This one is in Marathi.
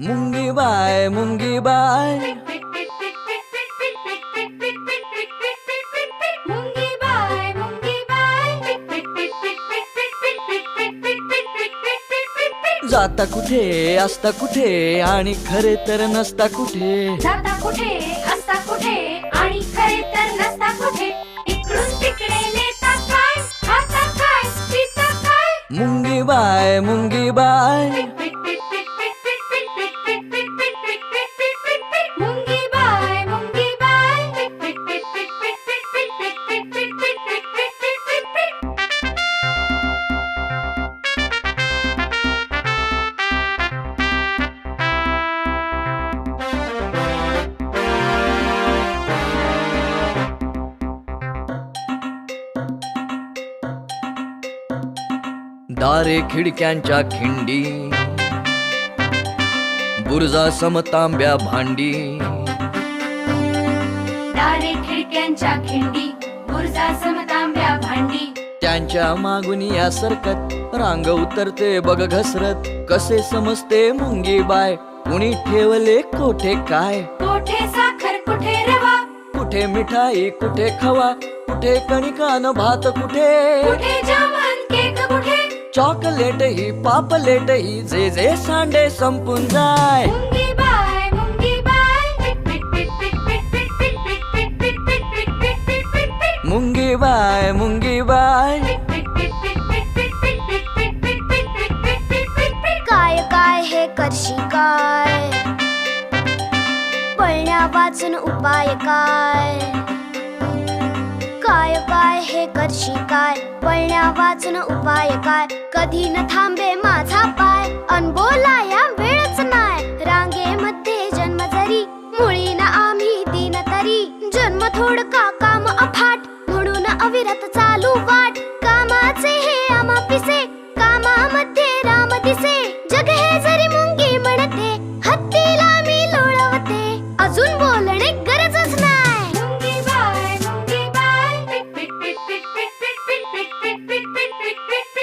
मुंगी बाय मुंगी बाय मुंगी बाय मुंगी बाय जाता कुठे असता कुठे आणि खरे तर नसता कुठे जाता कुठे असता कुठे आणि खरे तर नसता कुठे इकडून तिकडे नेता काय खाता काय पिता काय मुंगी बाय मुंगी बाय मुंगी बाय मुंगी बाय दारे खिडक्यांच्या खिंडी बुरजा समतांब्या भांडी दारे खिडक्यांच्या खिंडी बुरजा समतांब्या भांडी त्यांच्या मागून या सरकत रांग उतरते बघ घसरत कसे समजते मुंगी बाय कुणी ठेवले कोठे काय कोठे साखर कुठे रवा कुठे मिठाई कुठे खवा कुठे कणिकान भात कुठे कुठे जामन केक कुठे चॉकलेट ही पापलेट ही जे जे सांडे संपून जाय मुंगी बाय मुंगी बाय मुंगी बाय मुंगी बाय काय काय हे करशी काय पळण्या वाचून उपाय काय काय काय हे करशी काय पळण्या वाचून उपाय काय कधी न थांबे माझा पाय अन बोलाया वेळच नाही